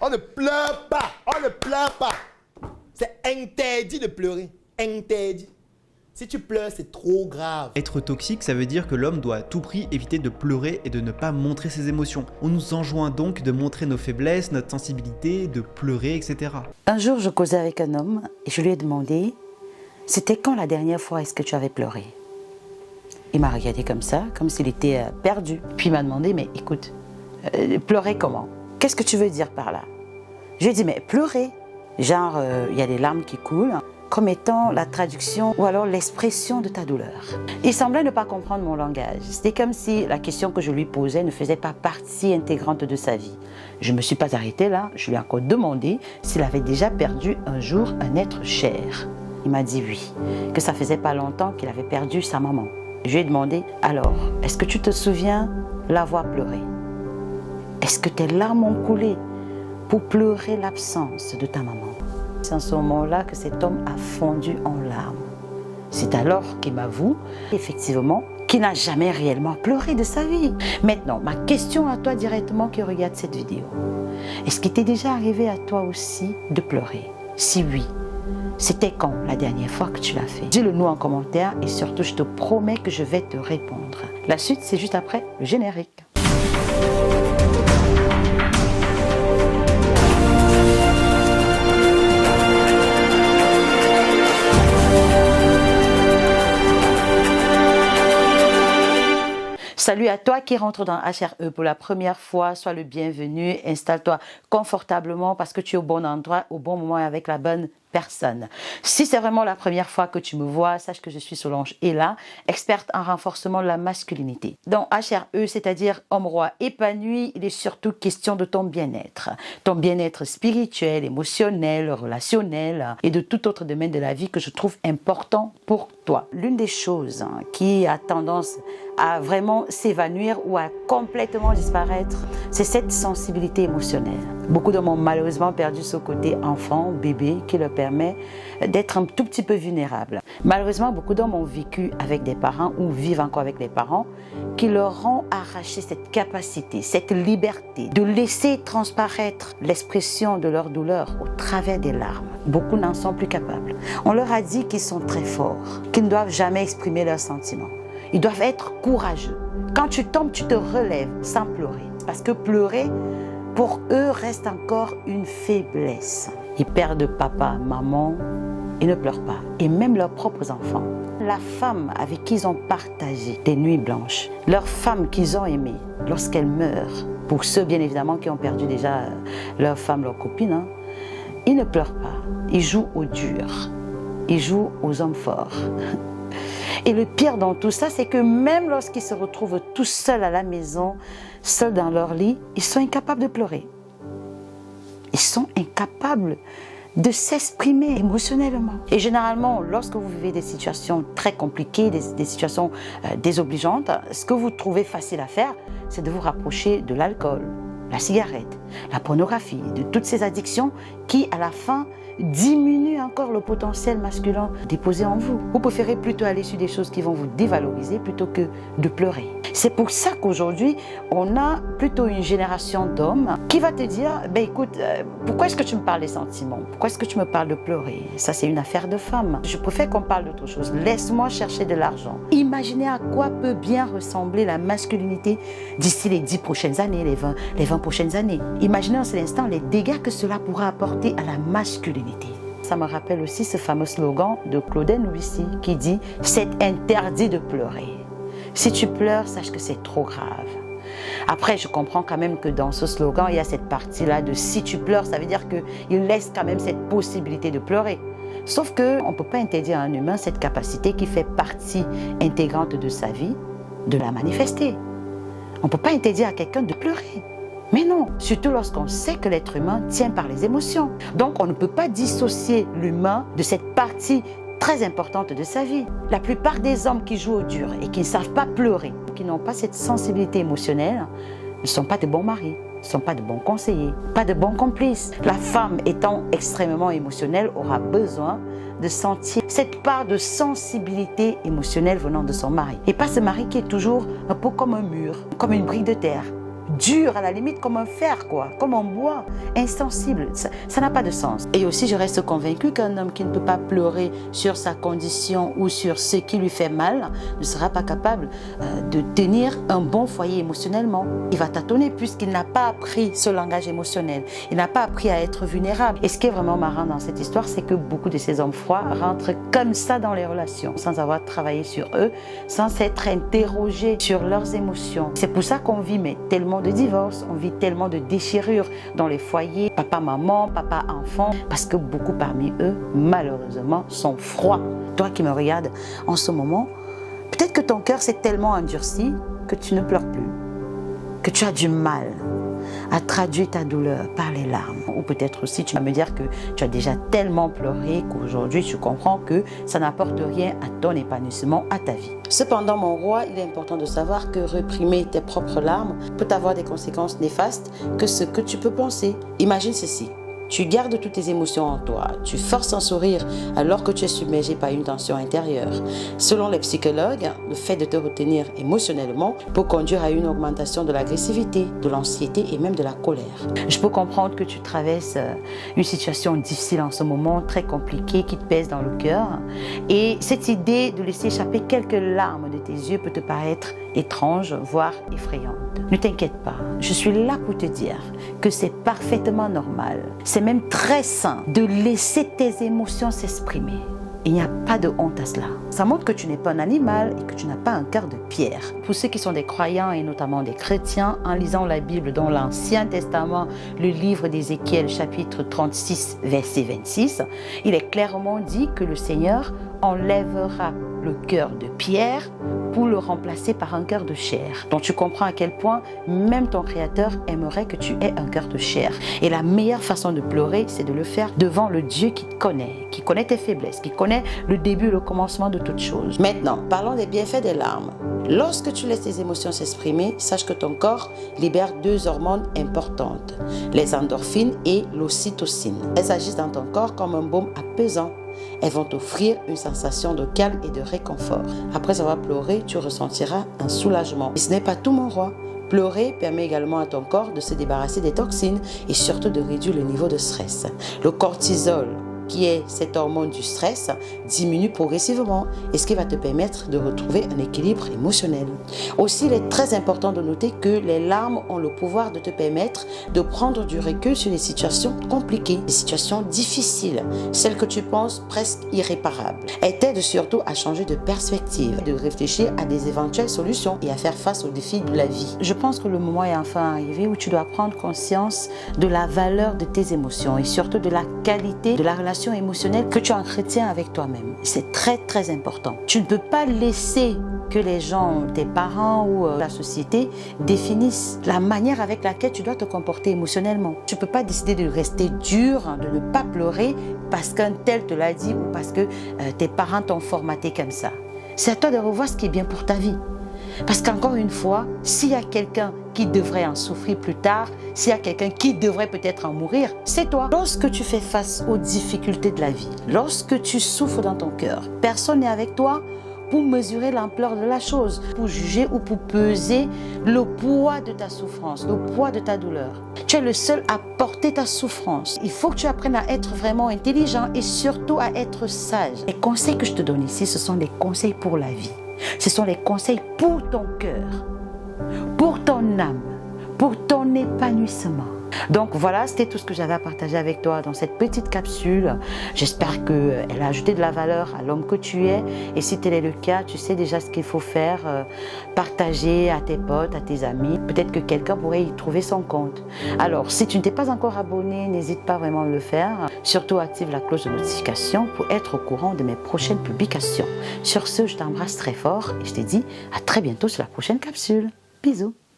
On ne pleure pas. On ne pleure pas. C'est interdit de pleurer. Interdit. Si tu pleures, c'est trop grave. Être toxique, ça veut dire que l'homme doit à tout prix éviter de pleurer et de ne pas montrer ses émotions. On nous enjoint donc de montrer nos faiblesses, notre sensibilité, de pleurer, etc. Un jour, je causais avec un homme et je lui ai demandé « C'était quand la dernière fois est-ce que tu avais pleuré ?» Il m'a regardé comme ça, comme s'il était perdu. Puis il m'a demandé « Mais écoute, pleurer comment? Qu'est-ce que tu veux dire par là ?» Je lui ai dit « Mais pleurer, genre il y a des larmes qui coulent. » comme étant la traduction ou alors l'expression de ta douleur. Il semblait ne pas comprendre mon langage. C'était comme si la question que je lui posais ne faisait pas partie intégrante de sa vie. Je ne me suis pas arrêtée là, je lui ai encore demandé s'il avait déjà perdu un jour un être cher. Il m'a dit oui, que ça faisait pas longtemps qu'il avait perdu sa maman. Je lui ai demandé, alors, est-ce que tu te souviens l'avoir pleuré? Est-ce que tes larmes ont coulé pour pleurer l'absence de ta maman? C'est à ce moment-là que cet homme a fondu en larmes. C'est alors qu'il m'avoue, effectivement, qu'il n'a jamais réellement pleuré de sa vie. Maintenant, ma question à toi directement qui regarde cette vidéo. Est-ce qu'il t'est déjà arrivé à toi aussi de pleurer? Si oui, c'était quand la dernière fois que tu l'as fait? Dis-le nous en commentaire et surtout, je te promets que je vais te répondre. La suite, c'est juste après le générique. Salut à toi qui rentre dans HRE pour la première fois, sois le bienvenu, installe-toi confortablement parce que tu es au bon endroit, au bon moment et avec la bonne personne. Si c'est vraiment la première fois que tu me vois, sache que je suis Solange Ella, experte en renforcement de la masculinité. Dans HRE, c'est-à-dire homme roi épanoui, il est surtout question de ton bien-être spirituel, émotionnel, relationnel et de tout autre domaine de la vie que je trouve important pour toi. L'une des choses qui a tendance à vraiment s'évanouir ou à complètement disparaître, c'est cette sensibilité émotionnelle. Beaucoup d'hommes ont malheureusement perdu ce côté enfant, bébé, qui leur permet d'être un tout petit peu vulnérables. Malheureusement, beaucoup d'hommes ont vécu avec des parents ou vivent encore avec des parents qui leur ont arraché cette capacité, cette liberté de laisser transparaître l'expression de leur douleur au travers des larmes. Beaucoup n'en sont plus capables. On leur a dit qu'ils sont très forts, qu'ils ne doivent jamais exprimer leurs sentiments. Ils doivent être courageux. Quand tu tombes, tu te relèves sans pleurer. Parce que pleurer, pour eux, reste encore une faiblesse. Ils perdent papa, maman, ils ne pleurent pas. Et même leurs propres enfants. La femme avec qui ils ont partagé des nuits blanches, leur femme qu'ils ont aimée, lorsqu'elle meurt, pour ceux bien évidemment qui ont perdu déjà leur femme, leur copine, ils ne pleurent pas. Ils jouent au dur. Ils jouent aux hommes forts. Et le pire dans tout ça, c'est que même lorsqu'ils se retrouvent tout seuls à la maison, seuls dans leur lit, ils sont incapables de pleurer. Ils sont incapables de s'exprimer émotionnellement. Et généralement, lorsque vous vivez des situations très compliquées, des situations désobligeantes, ce que vous trouvez facile à faire, c'est de vous rapprocher de l'alcool, la cigarette, la pornographie, de toutes ces addictions qui, à la fin, diminuent encore le potentiel masculin déposé en vous. Vous préférez plutôt aller sur des choses qui vont vous dévaloriser plutôt que de pleurer. C'est pour ça qu'aujourd'hui, on a plutôt une génération d'hommes qui va te dire, ben écoute, pourquoi est-ce que tu me parles des sentiments? Pourquoi est-ce que tu me parles de pleurer? Ça, c'est une affaire de femme. Je préfère qu'on parle d'autre chose. Laisse-moi chercher de l'argent. Imaginez à quoi peut bien ressembler la masculinité d'ici les 10 prochaines années, les 20 prochaines années. Imaginez en cet instant les dégâts que cela pourra apporter à la masculinité. Ça me rappelle aussi ce fameux slogan de Claudine Louisy qui dit « C'est interdit de pleurer. Si tu pleures, sache que c'est trop grave. » Après, je comprends quand même que dans ce slogan, il y a cette partie-là de « si tu pleures », ça veut dire qu'il laisse quand même cette possibilité de pleurer. Sauf qu'on ne peut pas interdire à un humain cette capacité qui fait partie intégrante de sa vie, de la manifester. On ne peut pas interdire à quelqu'un de pleurer. Mais non, surtout lorsqu'on sait que l'être humain tient par les émotions. Donc on ne peut pas dissocier l'humain de cette partie très importante de sa vie. La plupart des hommes qui jouent au dur et qui ne savent pas pleurer, qui n'ont pas cette sensibilité émotionnelle, ne sont pas de bons maris, ne sont pas de bons conseillers, pas de bons complices. La femme étant extrêmement émotionnelle aura besoin de sentir cette part de sensibilité émotionnelle venant de son mari. Et pas ce mari qui est toujours un peu comme un mur, comme une brique de terre, dur, à la limite comme un fer, quoi, comme un bois, insensible. Ça n'a pas de sens. Et aussi, je reste convaincue qu'un homme qui ne peut pas pleurer sur sa condition ou sur ce qui lui fait mal ne sera pas capable de tenir un bon foyer émotionnellement. Il va tâtonner puisqu'il n'a pas appris ce langage émotionnel. Il n'a pas appris à être vulnérable. Et ce qui est vraiment marrant dans cette histoire, c'est que beaucoup de ces hommes froids rentrent comme ça dans les relations, sans avoir travaillé sur eux, sans s'être interrogés sur leurs émotions. C'est pour ça qu'on vit tellement de divorces, on vit tellement de déchirures dans les foyers, papa-maman, papa-enfant, parce que beaucoup parmi eux, malheureusement, sont froids. Toi qui me regardes en ce moment, peut-être que ton cœur s'est tellement endurci que tu ne pleures plus, que tu as du mal à traduire ta douleur par les larmes. Ou peut-être aussi tu vas me dire que tu as déjà tellement pleuré qu'aujourd'hui tu comprends que ça n'apporte rien à ton épanouissement, à ta vie. Cependant, mon roi, il est important de savoir que réprimer tes propres larmes peut avoir des conséquences néfastes que ce que tu peux penser. Imagine ceci. Tu gardes toutes tes émotions en toi, tu forces un sourire alors que tu es submergé par une tension intérieure. Selon les psychologues, le fait de te retenir émotionnellement peut conduire à une augmentation de l'agressivité, de l'anxiété et même de la colère. Je peux comprendre que tu traverses une situation difficile en ce moment, très compliquée, qui te pèse dans le cœur. Et cette idée de laisser échapper quelques larmes de tes yeux peut te paraître étrange, voire effrayante. Ne t'inquiète pas, je suis là pour te dire que c'est parfaitement normal. C'est même très sain de laisser tes émotions s'exprimer. Il n'y a pas de honte à cela. Ça montre que tu n'es pas un animal et que tu n'as pas un cœur de pierre. Pour ceux qui sont des croyants et notamment des chrétiens, en lisant la Bible dans l'Ancien Testament, le livre d'Ézéchiel chapitre 36 verset 26, il est clairement dit que le Seigneur enlèvera le cœur de pierre pour le remplacer par un cœur de chair. Donc tu comprends à quel point même ton Créateur aimerait que tu aies un cœur de chair. Et la meilleure façon de pleurer, c'est de le faire devant le Dieu qui connaît tes faiblesses, qui connaît le début et le commencement de toutes choses. Maintenant, parlons des bienfaits des larmes. Lorsque tu laisses tes émotions s'exprimer, sache que ton corps libère deux hormones importantes, les endorphines et l'ocytocine. Elles agissent dans ton corps comme un baume apaisant. Elles vont t'offrir une sensation de calme et de réconfort. Après avoir pleuré, tu ressentiras un soulagement. Mais ce n'est pas tout, mon roi. Pleurer permet également à ton corps de se débarrasser des toxines et surtout de réduire le niveau de stress. Le cortisol, qui est cette hormone du stress, diminue progressivement et ce qui va te permettre de retrouver un équilibre émotionnel. Aussi, il est très important de noter que les larmes ont le pouvoir de te permettre de prendre du recul sur les situations compliquées, des situations difficiles, celles que tu penses presque irréparables. Elles t'aident surtout à changer de perspective, de réfléchir à des éventuelles solutions et à faire face aux défis de la vie. Je pense que le moment est enfin arrivé où tu dois prendre conscience de la valeur de tes émotions et surtout de la qualité de la relation émotionnelle que tu entretiens avec toi-même. C'est très très important. Tu ne peux pas laisser que les gens, tes parents ou la société définissent la manière avec laquelle tu dois te comporter émotionnellement. Tu ne peux pas décider de rester dur, de ne pas pleurer parce qu'un tel te l'a dit ou parce que tes parents t'ont formaté comme ça. C'est à toi de revoir ce qui est bien pour ta vie. Parce qu'encore une fois, s'il y a quelqu'un qui devrait en souffrir plus tard, s'il y a quelqu'un qui devrait peut-être en mourir, c'est toi. Lorsque tu fais face aux difficultés de la vie, lorsque tu souffres dans ton cœur, personne n'est avec toi pour mesurer l'ampleur de la chose, pour juger ou pour peser le poids de ta souffrance, le poids de ta douleur. Tu es le seul à porter ta souffrance. Il faut que tu apprennes à être vraiment intelligent et surtout à être sage. Les conseils que je te donne ici, ce sont des conseils pour la vie. Ce sont les conseils pour ton cœur, pour ton âme, pour ton épanouissement. Donc voilà, c'était tout ce que j'avais à partager avec toi dans cette petite capsule. J'espère qu'elle a ajouté de la valeur à l'homme que tu es. Et si tel est le cas, tu sais déjà ce qu'il faut faire. Partager à tes potes, à tes amis. Peut-être que quelqu'un pourrait y trouver son compte. Alors, si tu ne t'es pas encore abonné, n'hésite pas vraiment à le faire. Surtout, active la cloche de notification pour être au courant de mes prochaines publications. Sur ce, je t'embrasse très fort et je te dis à très bientôt sur la prochaine capsule. Bisous.